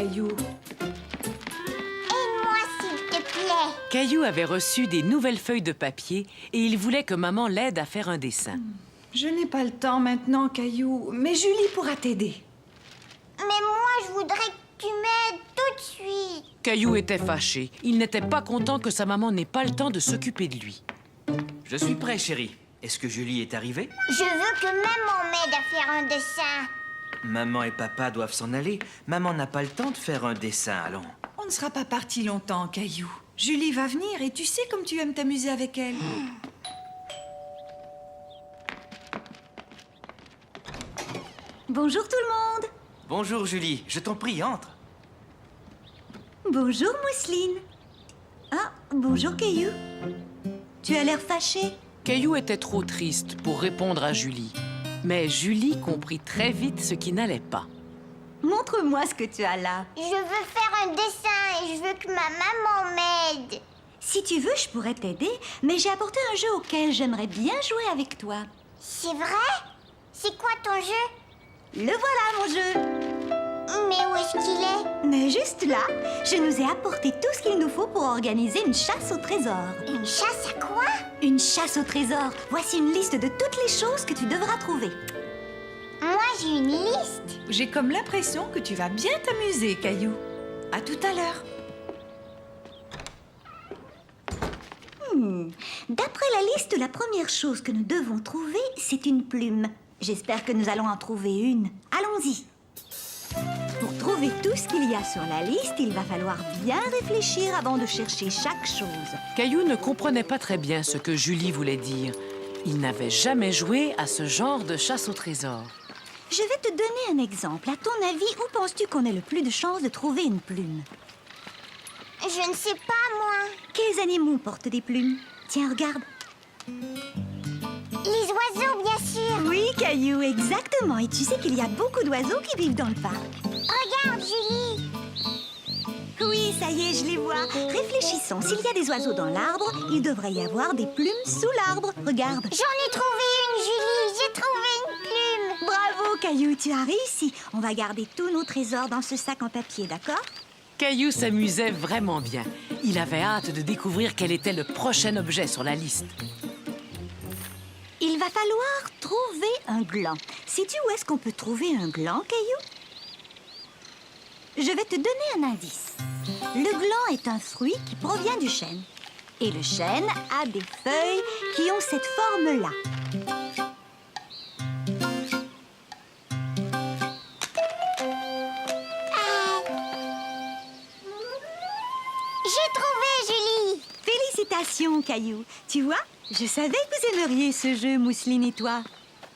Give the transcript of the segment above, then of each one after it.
Caillou. Aide-moi, s'il te plaît. Caillou avait reçu des nouvelles feuilles de papier et il voulait que maman l'aide à faire un dessin. Je n'ai pas le temps maintenant, Caillou, mais Julie pourra t'aider. Mais moi, je voudrais que tu m'aides tout de suite. Caillou était fâché. Il n'était pas content que sa maman n'ait pas le temps de s'occuper de lui. Je suis prêt, chérie. Est-ce que Julie est arrivée? Je veux que maman m'aide à faire un dessin. Maman et papa doivent s'en aller. Maman n'a pas le temps de faire un dessin, allons. On ne sera pas parti longtemps, Caillou. Julie va venir et tu sais comme tu aimes t'amuser avec elle. Bonjour tout le monde. Bonjour, Julie. Je t'en prie, entre. Bonjour Mousseline. Ah, bonjour Caillou. Tu as l'air fâché. Caillou était trop triste pour répondre à Julie. Mais Julie comprit très vite ce qui n'allait pas. Montre-moi ce que tu as là. Je veux faire un dessin et je veux que ma maman m'aide. Si tu veux, je pourrais t'aider, mais j'ai apporté un jeu auquel j'aimerais bien jouer avec toi. C'est vrai? C'est quoi ton jeu? Le voilà mon jeu. Mais où est-ce qu'il est? Mais juste là, je nous ai apporté tout ce qu'il nous faut pour organiser une chasse au trésor. Une chasse à quoi? Une chasse au trésor. Voici une liste de toutes les choses que tu devras trouver. Moi, j'ai une liste. J'ai comme l'impression que tu vas bien t'amuser, Caillou. À tout à l'heure. D'après la liste, la première chose que nous devons trouver, c'est une plume. J'espère que nous allons en trouver une. Allons-y. Pour trouver tout ce qu'il y a sur la liste, il va falloir bien réfléchir avant de chercher chaque chose. Caillou ne comprenait pas très bien ce que Julie voulait dire. Il n'avait jamais joué à ce genre de chasse au trésor. Je vais te donner un exemple. À ton avis, où penses-tu qu'on ait le plus de chances de trouver une plume? Je ne sais pas, moi. Quels animaux portent des plumes? Tiens, regarde. Les oiseaux, bien sûr. Oui, Caillou, exactement. Et tu sais qu'il y a beaucoup d'oiseaux qui vivent dans le parc. Regarde, Julie. Oui, ça y est, je les vois. Réfléchissons. S'il y a des oiseaux dans l'arbre, il devrait y avoir des plumes sous l'arbre. Regarde. J'en ai trouvé une, Julie. J'ai trouvé une plume. Bravo, Caillou, tu as réussi. On va garder tous nos trésors dans ce sac en papier, d'accord? Caillou s'amusait vraiment bien. Il avait hâte de découvrir quel était le prochain objet sur la liste. Il va falloir trouver un gland. Sais-tu où est-ce qu'on peut trouver un gland, Caillou? Je vais te donner un indice. Le gland est un fruit qui provient du chêne. Et le chêne a des feuilles qui ont cette forme-là. J'ai trouvé, Julie. Félicitations, Caillou. Tu vois, je savais que vous aimeriez ce jeu, Mousseline et toi.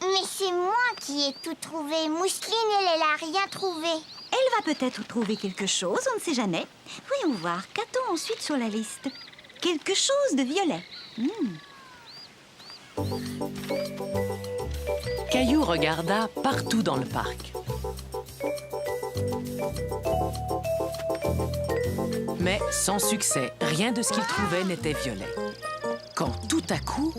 Mais c'est moi qui ai tout trouvé. Mousseline, elle a rien trouvé. Elle va peut-être trouver quelque chose, on ne sait jamais. Voyons voir, qu'a-t-on ensuite sur la liste? Quelque chose de violet. Caillou regarda partout dans le parc. Mais sans succès, rien de ce qu'il trouvait n'était violet. Quand tout à coup,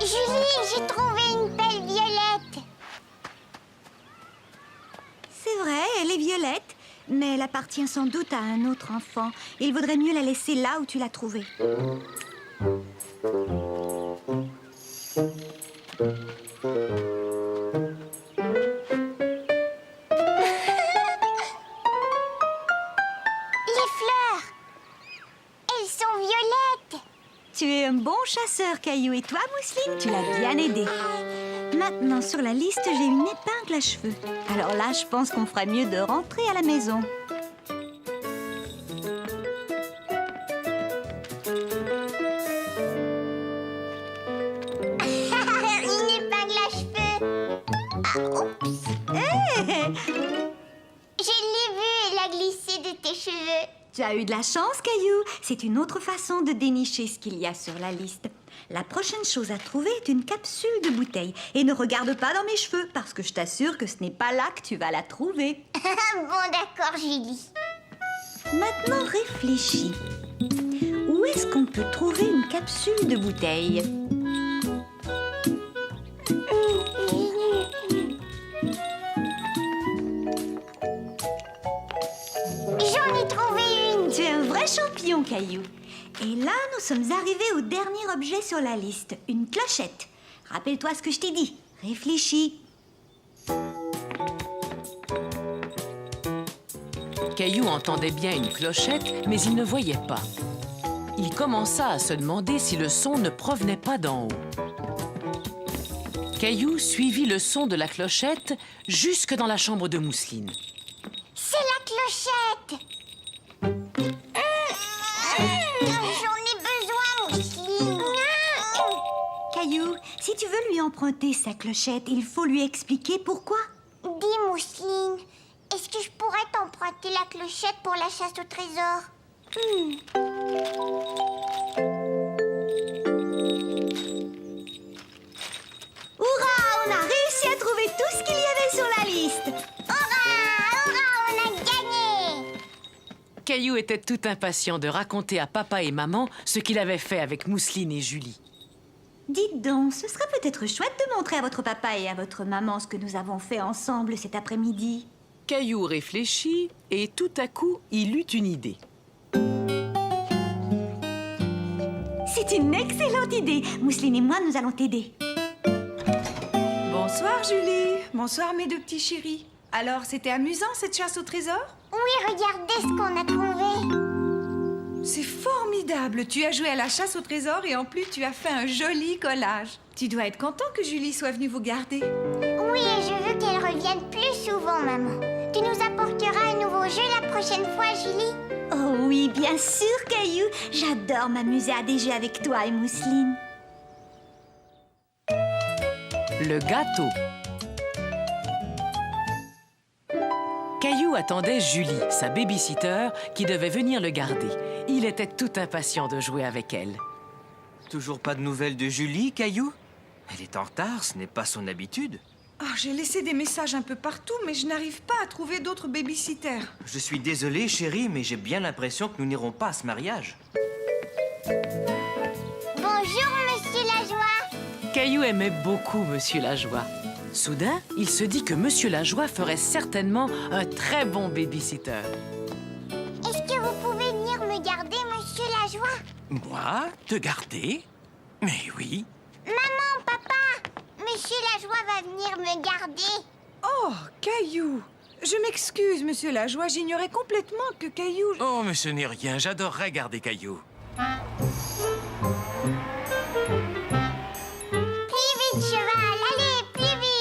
Julie, j'ai trouvé une belle violette. C'est vrai, elle est violette, mais elle appartient sans doute à un autre enfant. Il vaudrait mieux la laisser là où tu l'as trouvée. Les fleurs. Elles sont violettes. Tu es un bon chasseur, Caillou, et toi, Mousseline, tu l'as bien aidé. Maintenant, sur la liste, j'ai une épingle à cheveux. Alors là, je pense qu'on ferait mieux de rentrer à la maison. Une épingle à cheveux. Ah, oups. Je l'ai vue, elle a glissé de tes cheveux. Tu as eu de la chance, Caillou. C'est une autre façon de dénicher ce qu'il y a sur la liste. La prochaine chose à trouver est une capsule de bouteille. Et ne regarde pas dans mes cheveux, parce que je t'assure que ce n'est pas là que tu vas la trouver. Bon, d'accord, Julie. Maintenant, réfléchis. Où est-ce qu'on peut trouver une capsule de bouteille? Caillou. Et là, nous sommes arrivés au dernier objet sur la liste, une clochette. Rappelle-toi ce que je t'ai dit. Réfléchis. Caillou entendait bien une clochette, mais il ne voyait pas. Il commença à se demander si le son ne provenait pas d'en haut. Caillou suivit le son de la clochette jusque dans la chambre de Mousseline. C'est la clochette. J'en ai besoin, Mousseline. Caillou, si tu veux lui emprunter sa clochette, il faut lui expliquer pourquoi. Dis, Mousseline, est-ce que je pourrais t'emprunter la clochette pour la chasse au trésor? Hurrah, on a réussi à trouver tout ce qu'il y avait sur la liste. Hurrah, on a gagné. Caillou était tout impatient de raconter à papa et maman ce qu'il avait fait avec Mousseline et Julie. Dites donc, ce serait peut-être chouette de montrer à votre papa et à votre maman ce que nous avons fait ensemble cet après-midi. Caillou réfléchit et tout à coup, il eut une idée. C'est une excellente idée. Mousseline et moi, nous allons t'aider. Bonsoir, Julie. Bonsoir, mes deux petits chéris. Alors, c'était amusant, cette chasse au trésor? Oui, regardez ce qu'on a trouvé. C'est formidable. Tu as joué à la chasse au trésor et en plus, tu as fait un joli collage. Tu dois être content que Julie soit venue vous garder. Oui, et je veux qu'elle revienne plus souvent, maman. Tu nous apporteras un nouveau jeu la prochaine fois, Julie? Oh oui, bien sûr, Caillou. J'adore m'amuser à des jeux avec toi et Mousseline. Le gâteau. Caillou attendait Julie, sa baby-sitter, qui devait venir le garder. Il était tout impatient de jouer avec elle. Toujours pas de nouvelles de Julie, Caillou? Elle est en retard, ce n'est pas son habitude. Oh, j'ai laissé des messages un peu partout, mais je n'arrive pas à trouver d'autres baby-sitters. Je suis désolé, chérie, mais j'ai bien l'impression que nous n'irons pas à ce mariage. Bonjour, Monsieur Lajoie. Caillou aimait beaucoup Monsieur Lajoie. Soudain, il se dit que Monsieur Lajoie ferait certainement un très bon baby-sitter. Est-ce que vous pouvez venir me garder, Monsieur Lajoie? Moi? Te garder? Mais oui. Maman, papa, Monsieur Lajoie va venir me garder. Oh, Caillou. Je m'excuse, Monsieur Lajoie. J'ignorais complètement que Caillou... Oh, mais ce n'est rien. J'adorerais garder Caillou. Plus vite, cheval, allez, plus vite.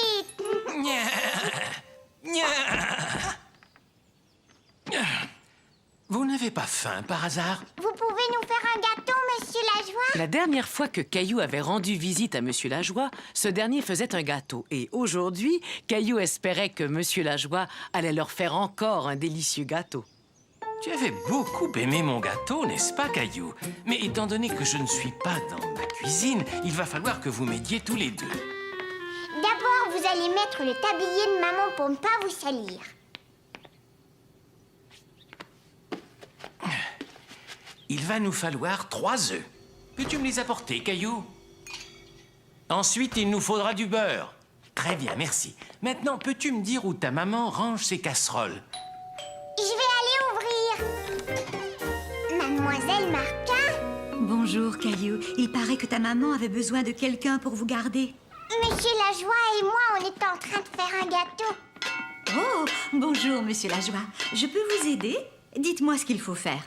Vous n'avez pas faim, par hasard? Vous pouvez nous faire un gâteau, Monsieur Lajoie? La dernière fois que Caillou avait rendu visite à Monsieur Lajoie, ce dernier faisait un gâteau. Et aujourd'hui, Caillou espérait que Monsieur Lajoie allait leur faire encore un délicieux gâteau. Tu avais beaucoup aimé mon gâteau, n'est-ce pas, Caillou? Mais étant donné que je ne suis pas dans ma cuisine, il va falloir que vous m'aidiez tous les deux. D'abord, vous allez mettre le tablier de maman pour ne pas vous salir. Il va nous falloir 3 œufs. Peux-tu me les apporter, Caillou? Ensuite, il nous faudra du beurre. Très bien, merci. Maintenant, peux-tu me dire où ta maman range ses casseroles? Je vais aller ouvrir. Mademoiselle Martin? Bonjour, Caillou. Il paraît que ta maman avait besoin de quelqu'un pour vous garder. Monsieur Lajoie et moi, on est en train de faire un gâteau. Oh, bonjour, Monsieur Lajoie. Je peux vous aider? Dites-moi ce qu'il faut faire.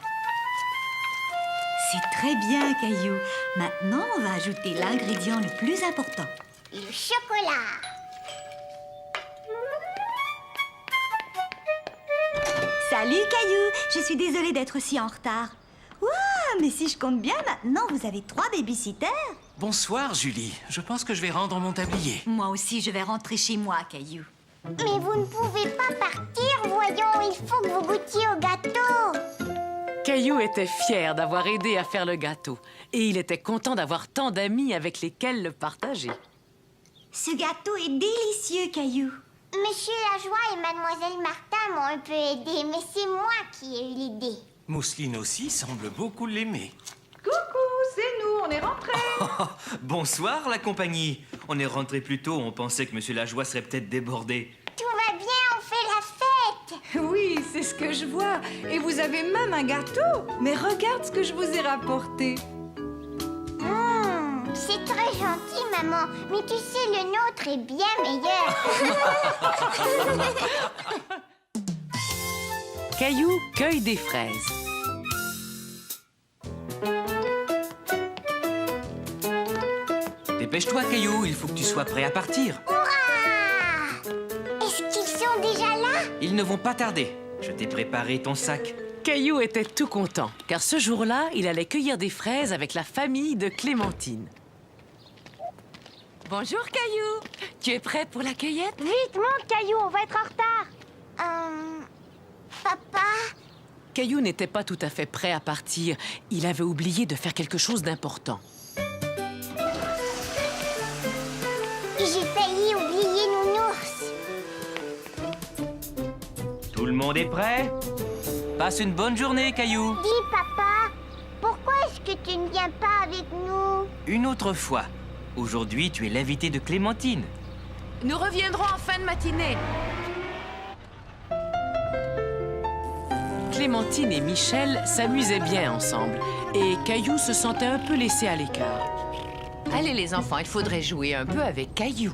C'est très bien, Caillou. Maintenant, on va ajouter l'ingrédient le plus important. Le chocolat. Salut, Caillou. Je suis désolée d'être si en retard. Ouah, mais si je compte bien, maintenant, vous avez 3 baby-sitters. Bonsoir, Julie. Je pense que je vais rendre mon tablier. Moi aussi, je vais rentrer chez moi, Caillou. Mais vous ne pouvez pas partir, voyons. Il faut que vous goûtiez au gâteau. Caillou était fier d'avoir aidé à faire le gâteau. Et il était content d'avoir tant d'amis avec lesquels le partager. Ce gâteau est délicieux, Caillou. Monsieur Lajoie et Mademoiselle Martin m'ont un peu aidé, mais c'est moi qui ai eu l'idée. Mousseline aussi semble beaucoup l'aimer. Coucou, c'est nous, on est rentrés. Bonsoir, la compagnie. On est rentré plus tôt, on pensait que Monsieur Lajoie serait peut-être débordé. Tout va bien, on fait la fête. Oui, c'est ce que je vois. Et vous avez même un gâteau. Mais regarde ce que je vous ai rapporté. C'est très gentil, maman. Mais tu sais, le nôtre est bien meilleur. Caillou cueille des fraises. Dépêche-toi, Caillou, il faut que tu sois prêt à partir. Hurrah! Est-ce qu'ils sont déjà là? Ils ne vont pas tarder. Je t'ai préparé ton sac. Caillou était tout content, car ce jour-là, il allait cueillir des fraises avec la famille de Clémentine. Bonjour, Caillou. Tu es prêt pour la cueillette? Vite, monte, Caillou, on va être en retard. Papa? Caillou n'était pas tout à fait prêt à partir. Il avait oublié de faire quelque chose d'important. J'ai failli oublier Nounours. Tout le monde est prêt? Passe une bonne journée, Caillou. Dis, papa, pourquoi est-ce que tu ne viens pas avec nous? Une autre fois. Aujourd'hui, tu es l'invité de Clémentine. Nous reviendrons en fin de matinée. Clémentine et Michel s'amusaient bien ensemble et Caillou se sentait un peu laissé à l'écart. Allez les enfants, il faudrait jouer un peu avec Caillou.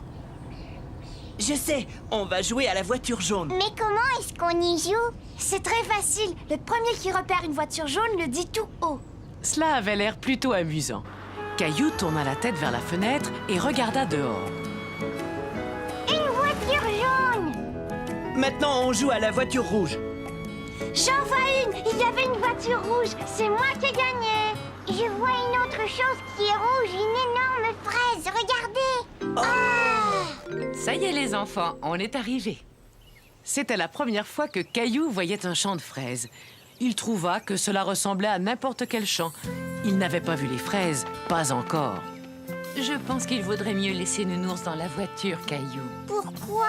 Je sais, on va jouer à la voiture jaune. Mais comment est-ce qu'on y joue? C'est très facile. Le premier qui repère une voiture jaune le dit tout haut. Cela avait l'air plutôt amusant. Caillou tourna la tête vers la fenêtre et regarda dehors. Une voiture jaune! Maintenant, on joue à la voiture rouge. J'en vois une. Il y avait une voiture rouge. C'est moi qui ai gagné. Je vois une autre chose qui est rouge, une énorme fraise. Regardez! Ça y est les enfants, on est arrivés. C'était la première fois que Caillou voyait un champ de fraises. Il trouva que cela ressemblait à n'importe quel champ. Il n'avait pas vu les fraises, pas encore. Je pense qu'il vaudrait mieux laisser Nounours dans la voiture, Caillou. Pourquoi?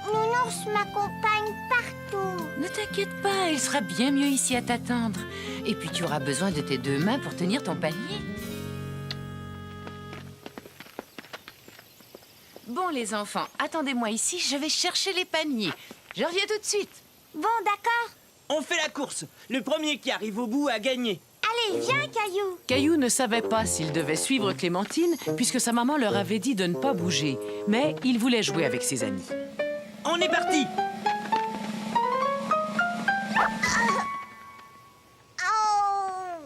Nounours m'accompagne partout. Ne t'inquiète pas, il sera bien mieux ici à t'attendre. Et puis tu auras besoin de tes deux mains pour tenir ton panier. Bon les enfants, attendez-moi ici, je vais chercher les paniers. Je reviens tout de suite. Bon, d'accord. On fait la course. Le premier qui arrive au bout a gagné. Allez, viens, Caillou. Caillou ne savait pas s'il devait suivre Clémentine puisque sa maman leur avait dit de ne pas bouger. Mais il voulait jouer avec ses amis. On est parti. Oh!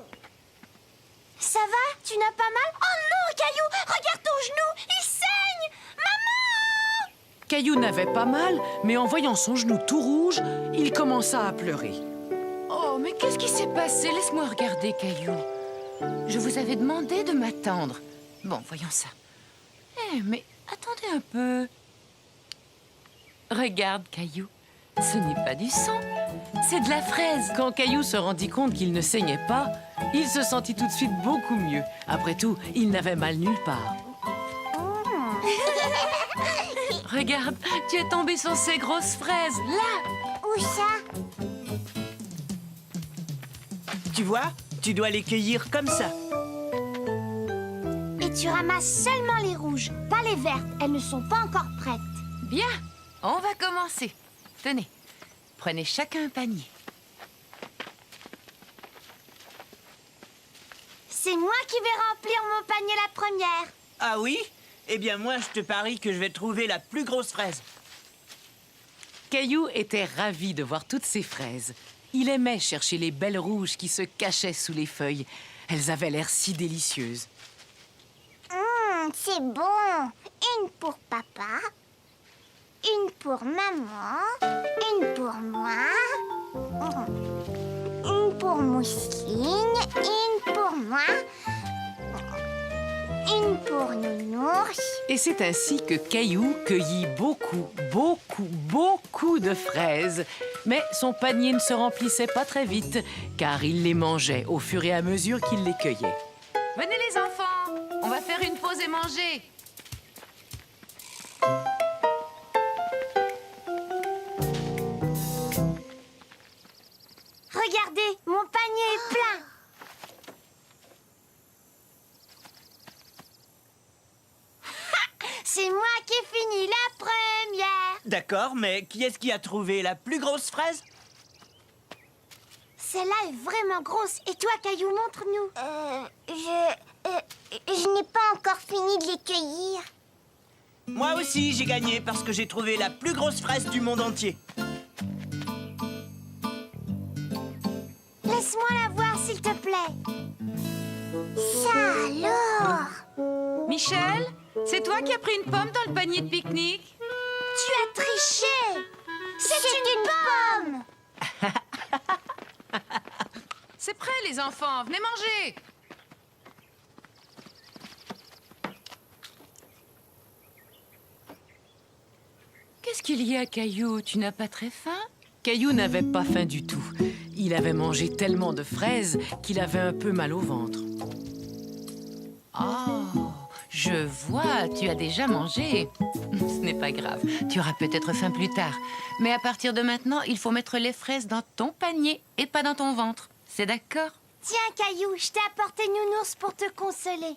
Ça va? Tu n'as pas mal? Oh non, Caillou! Regarde ton genou! Il saigne! Maman! Caillou n'avait pas mal, mais en voyant son genou tout rouge, il commença à pleurer. Oh, mais qu'est-ce qui s'est passé? Laisse-moi regarder, Caillou. Je vous avais demandé de m'attendre. Bon, voyons ça. Mais attendez un peu. Regarde, Caillou. Ce n'est pas du sang, c'est de la fraise. Quand Caillou se rendit compte qu'il ne saignait pas, il se sentit tout de suite beaucoup mieux. Après tout, il n'avait mal nulle part. Regarde, tu es tombé sur ces grosses fraises, là. Où ça? Tu vois, tu dois les cueillir comme ça. Et tu ramasses seulement les rouges, pas les vertes. Elles ne sont pas encore prêtes. Bien, on va commencer. Tenez, prenez chacun un panier. C'est moi qui vais remplir mon panier la première. Ah oui? Eh bien, moi, je te parie que je vais trouver la plus grosse fraise. Caillou était ravi de voir toutes ces fraises. Il aimait chercher les belles rouges qui se cachaient sous les feuilles. Elles avaient l'air si délicieuses. C'est bon. Une pour papa, une pour maman, une pour moi, une pour Mousseline, une pour moi, une pour Nounours. Et c'est ainsi que Caillou cueillit beaucoup de fraises. Mais son panier ne se remplissait pas très vite, car il les mangeait au fur et à mesure qu'il les cueillait. Venez les enfants, on va faire une pause et manger. Regardez, mon panier est plein. C'est moi qui ai fini la première. D'accord, mais qui est-ce qui a trouvé la plus grosse fraise? Celle-là est vraiment grosse. Et toi, Caillou, montre-nous. Je n'ai pas encore fini de les cueillir. Moi aussi, j'ai gagné parce que j'ai trouvé la plus grosse fraise du monde entier. Laisse-moi la voir, s'il te plaît. Ça alors! Michel, c'est toi qui as pris une pomme dans le panier de pique-nique? Tu as triché! C'est une pomme! C'est prêt, les enfants. Venez manger. Qu'est-ce qu'il y a, Caillou? Tu n'as pas très faim? Caillou n'avait pas faim du tout. Il avait mangé tellement de fraises qu'il avait un peu mal au ventre. Oh, je vois, tu as déjà mangé. Ce n'est pas grave, tu auras peut-être faim plus tard. Mais à partir de maintenant, il faut mettre les fraises dans ton panier et pas dans ton ventre. C'est d'accord? Tiens, Caillou, je t'ai apporté Nounours pour te consoler.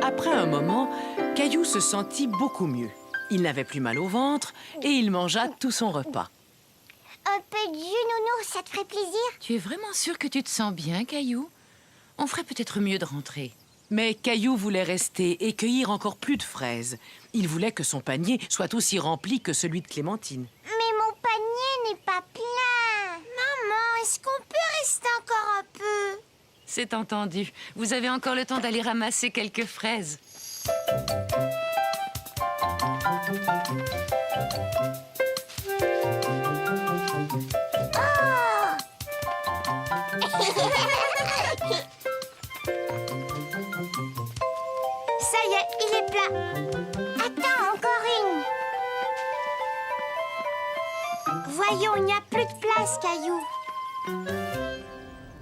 Après un moment, Caillou se sentit beaucoup mieux. Il n'avait plus mal au ventre et il mangea tout son repas. Un peu de jus, Nounours, ça te ferait plaisir? Tu es vraiment sûr que tu te sens bien, Caillou? On ferait peut-être mieux de rentrer. Mais Caillou voulait rester et cueillir encore plus de fraises. Il voulait que son panier soit aussi rempli que celui de Clémentine. Mais mon panier n'est pas plein. Maman, est-ce qu'on peut rester encore un peu? C'est entendu. Vous avez encore le temps d'aller ramasser quelques fraises. Ça y est, il est plein. Attends, encore une. Voyons, il n'y a plus de place, Caillou.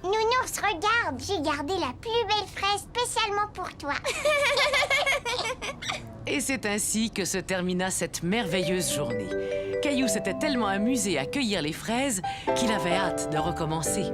Nounours, regarde, j'ai gardé la plus belle fraise spécialement pour toi. Et c'est ainsi que se termina cette merveilleuse journée. Caillou s'était tellement amusé à cueillir les fraises qu'il avait hâte de recommencer.